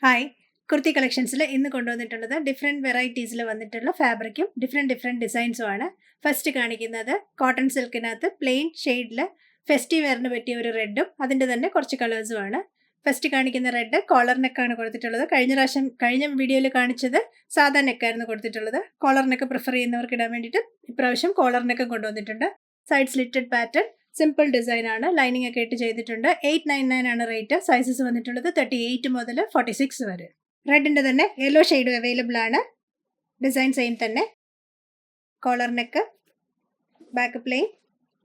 Hi, kurti കളക്ഷൻസിൽ ഇന്ന് കൊണ്ടുവന്നിട്ടുള്ളത് different വെറൈറ്റീസിൽ വന്നിട്ടുള്ള ഫാബ്രിക്കും ഡിഫറെൻറ്റ് ഡിസൈൻസുമാണ്. ഫസ്റ്റ് കാണിക്കുന്നത് കോട്ടൺ സിൽക്കിനകത്ത് പ്ലെയിൻ ഷെയ്ഡിൽ ഫെസ്റ്റീവ് വെയറിന് പറ്റിയ ഒരു റെഡും അതിൻ്റെ തന്നെ കുറച്ച് കളേഴ്സുമാണ്. ഫസ്റ്റ് കാണിക്കുന്ന റെഡ് കോളർ നെക്കാണ് കൊടുത്തിട്ടുള്ളത്. കഴിഞ്ഞ വീഡിയോയിൽ കാണിച്ചത് സാധാ നെക്കായിരുന്നു കൊടുത്തിട്ടുള്ളത്. കോളർ നെക്ക് പ്രിഫർ ചെയ്യുന്നവർക്ക് ഇടാൻ വേണ്ടിയിട്ട് ഇപ്രാവശ്യം കോളർ നെക്കും കൊണ്ടുവന്നിട്ടുണ്ട്. Side slitted pattern, simple design ആണ്. ലൈനിങ് ഒക്കെ ഇട്ട് ചെയ്തിട്ടുണ്ട്. 899 ആണ് റേറ്റ്. സൈസസ് വന്നിട്ടുള്ളത് 38 മുതൽ 46 വരെ. റെഡിൻ്റെ തന്നെ യെല്ലോ ഷെയ്ഡും അവൈലബിൾ ആണ്. ഡിസൈൻ സെയിം തന്നെ. Collar neck, back plain,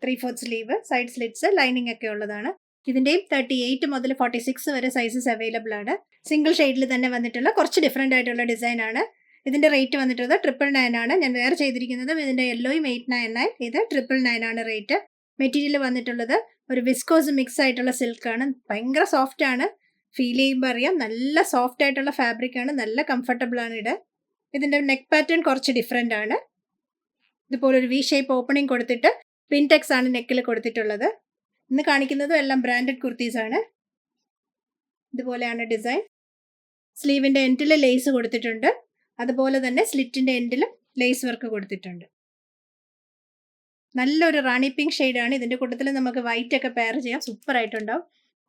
3/4 sleeve, side slits, lining ഒക്കെ ഉള്ളതാണ്. ഇതിൻ്റെയും 38 മുതൽ 46 വരെ സൈസസ് അവൈലബിൾ ആണ്. സിംഗിൾ ഷെയ്ഡിൽ തന്നെ വന്നിട്ടുള്ള കുറച്ച് ഡിഫറെൻ്റ് ആയിട്ടുള്ള ഡിസൈൻ ആണ്. ഇതിൻ്റെ റേറ്റ് വന്നിട്ടുള്ളത് 999 ആണ്. ഞാൻ വേറെ ചെയ്തിരിക്കുന്നത് ഇതിൻ്റെ യെല്ലോയും 899, ഇത് 999 ആണ് റേറ്റ്. മെറ്റീരിയൽ വന്നിട്ടുള്ളത് ഒരു വിസ്കോസ് മിക്സ് ആയിട്ടുള്ള സിൽക്കാണ്. ഭയങ്കര സോഫ്റ്റ് ആണ്. ഫീൽ ചെയ്യുമ്പോൾ അറിയാം, നല്ല സോഫ്റ്റ് ആയിട്ടുള്ള ഫാബ്രിക് ആണ്. നല്ല കംഫർട്ടബിൾ ആണ് ഇത്. ഇതിൻ്റെ നെക്ക് പാറ്റേൺ കുറച്ച് ഡിഫറെൻ്റ് ആണ്. ഇതുപോലെ ഒരു വി ഷേപ്പ് ഓപ്പണിംഗ് കൊടുത്തിട്ട് പിൻടെക്സ് ആണ് നെക്കിൽ കൊടുത്തിട്ടുള്ളത്. ഇന്ന് കാണിക്കുന്നതും എല്ലാം ബ്രാൻഡഡ് കുർത്തീസ് ആണ്. ഇതുപോലെയാണ് ഡിസൈൻ. സ്ലീവിൻ്റെ എൻഡിൽ ലേസ് കൊടുത്തിട്ടുണ്ട്. അതുപോലെ തന്നെ സ്ലിറ്റിൻ്റെ എൻഡിലും ലേസ് വർക്ക് കൊടുത്തിട്ടുണ്ട്. നല്ലൊരു റാണി പിങ്ക് ഷെയ്ഡാണ്. ഇതിൻ്റെ കൂട്ടത്തിൽ നമുക്ക് വൈറ്റ് ഒക്കെ പെയർ ചെയ്യാം. സൂപ്പർ ആയിട്ടുണ്ടാവും.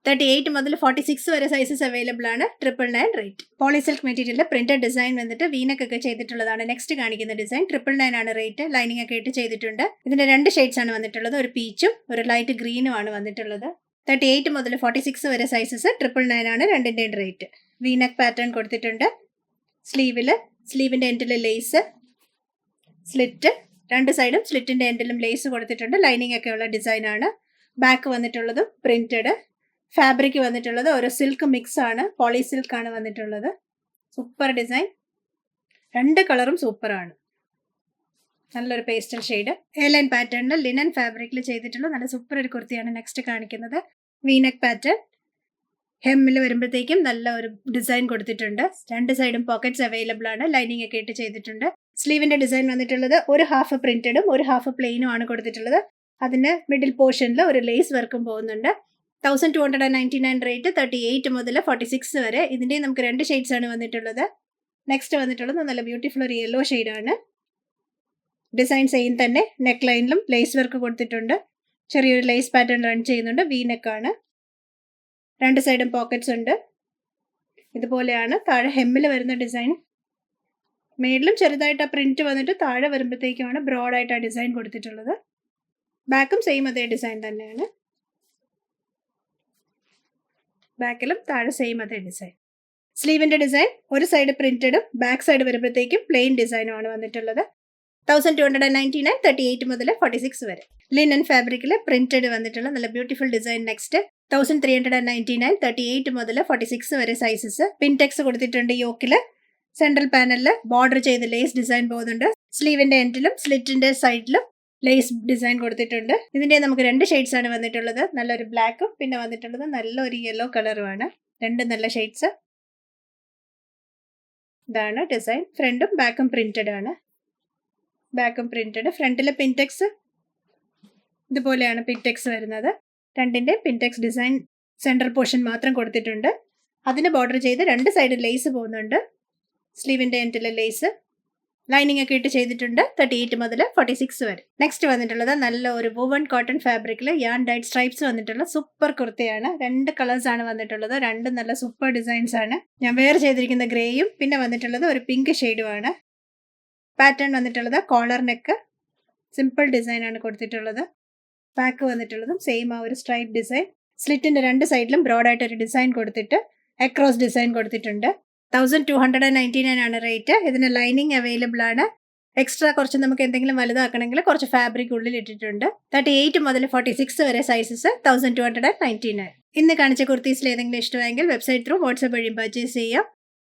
38 മുതൽ 46 വരെ സൈസസ് അവൈലബിൾ ആണ്. 999 റേറ്റ്. പോളിസിൽക്ക് മെറ്റീരിയലിൽ പ്രിന്റഡ് ഡിസൈൻ വന്നിട്ട് വീനക്ക് ഒക്കെ ചെയ്തിട്ടുള്ളതാണ്. നെക്സ്റ്റ് കാണിക്കുന്ന ഡിസൈൻ 999 ആണ് റേറ്റ്. ലൈനിങ് ഒക്കെ ഇട്ട് ചെയ്തിട്ടുണ്ട്. ഇതിന്റെ 2 ഷെയ്ഡ്സ് ആണ് വന്നിട്ടുള്ളത്. ഒരു പീച്ചും ഒരു ലൈറ്റ് ഗ്രീനും ആണ് വന്നിട്ടുള്ളത്. 38 മുതൽ 46 വരെ സൈസസ് 999 ആണ് രണ്ടിൻ്റെയും റേറ്റ്. വീനക്ക് പാറ്റേൺ കൊടുത്തിട്ടുണ്ട്. സ്ലീവിന്റെ എൻഡിൽ ലേസ്, സ്ലിറ്റ്, രണ്ട് സൈഡും സ്ലിറ്റിന്റെ എൻഡിലും ലേസ് കൊടുത്തിട്ടുണ്ട്. ലൈനിങ് ഒക്കെ ഉള്ള ഡിസൈൻ ആണ്. Back വന്നിട്ടുള്ളതും printed. ഫാബ്രിക് വന്നിട്ടുള്ളത് ഒരു സിൽക്ക് മിക്സ് ആണ്. പോളി സിൽക്ക് ആണ് വന്നിട്ടുള്ളത്. Super design. 2 കളറും സൂപ്പർ ആണ്. നല്ലൊരു പേസ്റ്റൽ ഷെയ്ഡ്. എയർലൈൻ പാറ്റേണിൽ ലിനൻ ഫാബ്രിക്കിൽ ചെയ്തിട്ടുള്ള നല്ല സൂപ്പർ ഒരു കുർത്തിയാണ് നെക്സ്റ്റ് കാണിക്കുന്നത്. V-neck pattern. ഹെമ്മിൽ വരുമ്പോഴത്തേക്കും നല്ല ഒരു ഡിസൈൻ കൊടുത്തിട്ടുണ്ട്. 2 സൈഡും പോക്കറ്റ്സ് അവൈലബിൾ ആണ്. ലൈനിങ് ഒക്കെ ഇട്ട് ചെയ്തിട്ടുണ്ട്. സ്ലീവിന്റെ ഡിസൈൻ വന്നിട്ടുള്ളത് ഒരു ഹാഫ് പ്രിന്റഡും ഒരു ഹാഫ് പ്ലെയിനും ആണ് കൊടുത്തിട്ടുള്ളത്. അതിന് മിഡിൽ പോർഷനിൽ ഒരു ലേസ് വർക്കും പോകുന്നുണ്ട്. 1299 റേറ്റ്. 38 മുതൽ 46 വരെ. ഇതിൻ്റെ നമുക്ക് 2 ഷെയ്ഡ്സ് ആണ് വന്നിട്ടുള്ളത്. നെക്സ്റ്റ് വന്നിട്ടുള്ളത് നല്ല ബ്യൂട്ടിഫുൾ ഒരു യെല്ലോ ഷെയ്ഡാണ്. ഡിസൈൻ സെയിം തന്നെ. നെക്ക് ലൈനിലും ലേസ് വർക്ക് കൊടുത്തിട്ടുണ്ട്. ചെറിയൊരു ലേസ് പാറ്റേൺ റൺ ചെയ്യുന്നുണ്ട്. വി നെക്കാണ്. 2 സൈഡും പോക്കറ്റ്സ് ഉണ്ട്. ഇതുപോലെയാണ് താഴെ ഹെമ്മിൽ വരുന്ന ഡിസൈൻ. മേഡിലും ചെറുതായിട്ട് ആ പ്രിന്റ് വന്നിട്ട് താഴെ വരുമ്പോഴത്തേക്കുമാണ് ബ്രോഡായിട്ട് ആ ഡിസൈൻ കൊടുത്തിട്ടുള്ളത്. ബാക്കും സെയിം അതേ ഡിസൈൻ തന്നെയാണ്. ബാക്കിലും താഴെ സെയിം അതേ ഡിസൈൻ. സ്ലീവിന്റെ ഡിസൈൻ ഒരു സൈഡ് പ്രിന്റഡും ബാക്ക് സൈഡ് വരുമ്പോഴത്തേക്കും പ്ലെയിൻ ഡിസൈനും ആണ് വന്നിട്ടുള്ളത്. 1299, 38 മുതൽ 46 വരെ. ലിനൻ ഫാബ്രിക്കിൽ പ്രിന്റഡ് വന്നിട്ടുള്ള നല്ല ബ്യൂട്ടിഫുൾ ഡിസൈൻ നെക്സ്റ്റ്. 1399, 38 മുതൽ 46 വരെ സൈസസ്. പിൻടെക്സ് കൊടുത്തിട്ടുണ്ട് യോക്കില്. സെൻട്രൽ പാനലിൽ ബോർഡർ ചെയ്ത് ലേസ് ഡിസൈൻ പോകുന്നുണ്ട്. സ്ലീവിന്റെ എൻഡിലും സ്ലിറ്റിന്റെ സൈഡിലും ലേസ് ഡിസൈൻ കൊടുത്തിട്ടുണ്ട്. ഇതിന്റെ നമുക്ക് 2 ഷെയ്ഡ്സ് ആണ് വന്നിട്ടുള്ളത്. നല്ലൊരു ബ്ലാക്കും പിന്നെ വന്നിട്ടുള്ളത് നല്ലൊരു യെല്ലോ കളറുമാണ്. 2 നല്ല ഷെയ്ഡ്സ്. ഇതാണ് ഡിസൈൻ. ഫ്രണ്ടും ബാക്കും പ്രിന്റഡ് ആണ്. ബാക്കും പ്രിന്റഡ്. ഫ്രണ്ടിലെ പിൻടെക്സ് ഇതുപോലെയാണ് പിൻടെക്സ് വരുന്നത്. 2ന്റെ പിൻടെക്സ് ഡിസൈൻ സെൻട്രൽ പോർഷൻ മാത്രം കൊടുത്തിട്ടുണ്ട്. അതിന് ബോർഡർ ചെയ്ത് 2 സൈഡ് ലേസ് പോകുന്നുണ്ട്. സ്ലീവിന്റെ എൻഡിലെ ലേസ്, ലൈനിങ് ഒക്കെ ഇട്ട് ചെയ്തിട്ടുണ്ട്. 38 മുതൽ 46 വരെ. നെക്സ്റ്റ് വന്നിട്ടുള്ളത് നല്ല ഒരു വുവൺ കോട്ടൺ ഫാബ്രിക്കിൽ യാൺ ഡൈഡ് സ്ട്രൈപ്സ് വന്നിട്ടുള്ള സൂപ്പർ കുർത്തിയാണ്. 2 കളേഴ്സ് ആണ് വന്നിട്ടുള്ളത്. 2 നല്ല സൂപ്പർ ഡിസൈൻസ് ആണ്. ഞാൻ വേറെ ചെയ്തിരിക്കുന്ന ഗ്രേയും പിന്നെ വന്നിട്ടുള്ളത് ഒരു പിങ്ക് ഷെയ്ഡുമാണ്. പാറ്റേൺ വന്നിട്ടുള്ളത് കോളർ നെക്ക്, സിമ്പിൾ ഡിസൈൻ ആണ് കൊടുത്തിട്ടുള്ളത്. ബാക്ക് വന്നിട്ടുള്ളതും സെയിം ആ ഒരു സ്ട്രൈപ്പ് ഡിസൈൻ. സ്ലിറ്റിന്റെ 2 സൈഡിലും ബ്രോഡായിട്ട് ഒരു ഡിസൈൻ കൊടുത്തിട്ട് അക്രോസ് ഡിസൈൻ കൊടുത്തിട്ടുണ്ട്. 1299 ആണ് റേറ്റ്. ഇതിന് ലൈനിങ് അവൈലബിൾ ആണ്. എക്സ്ട്രാ കുറച്ച് നമുക്ക് എന്തെങ്കിലും വലുതാക്കണമെങ്കിൽ കുറച്ച് ഫാബ്രിക് ഉള്ളിൽ ഇട്ടിട്ടുണ്ട്. 38 മുതൽ 46 വരെ സൈസസ്. 1299. ഇന്ന് കാണിച്ച കുർത്തീസിൽ ഏതെങ്കിലും ഇഷ്ടമായെങ്കിൽ വെബ്സൈറ്റ് ത്രൂ വാട്സ്ആപ്പ് വഴി പർച്ചേസ് ചെയ്യാം.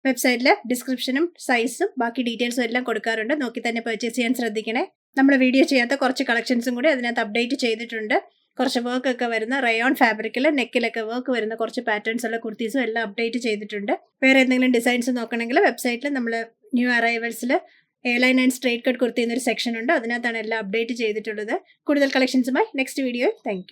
വെബ്സൈറ്റിൽ ഡിസ്ക്രിപ്ഷനും സൈസും ബാക്കി ഡീറ്റെയിൽസും എല്ലാം കൊടുക്കാറുണ്ട്. നോക്കി തന്നെ പർച്ചേസ് ചെയ്യാൻ ശ്രദ്ധിക്കണേ. നമ്മൾ വീഡിയോ ചെയ്യാത്ത കുറച്ച് കളക്ഷൻസും കൂടി അതിനകത്ത് അപ്ഡേറ്റ് ചെയ്തിട്ടുണ്ട്. കുറച്ച് വർക്ക് ഒക്കെ വരുന്ന റയോൺ ഫാബ്രിക്കിൽ നെക്കിലൊക്കെ വർക്ക് വരുന്ന കുറച്ച് പാറ്റേൺസ് ഉള്ള കുർത്തീസും എല്ലാം അപ്ഡേറ്റ് ചെയ്തിട്ടുണ്ട്. വേറെ എന്തെങ്കിലും ഡിസൈൻസ് നോക്കണമെങ്കിൽ വെബ്സൈറ്റിൽ നമ്മൾ ന്യൂ അറൈവൽസിൽ airline and straight cut kurti എന്നൊരു സെക്ഷൻ ഉണ്ട്. അതിനകത്താണ് എല്ലാം അപ്ഡേറ്റ് ചെയ്തിട്ടുള്ളത്. കൂടുതൽ കളക്ഷൻസുമായി നെക്സ്റ്റ് വീഡിയോയിൽ. Thank U.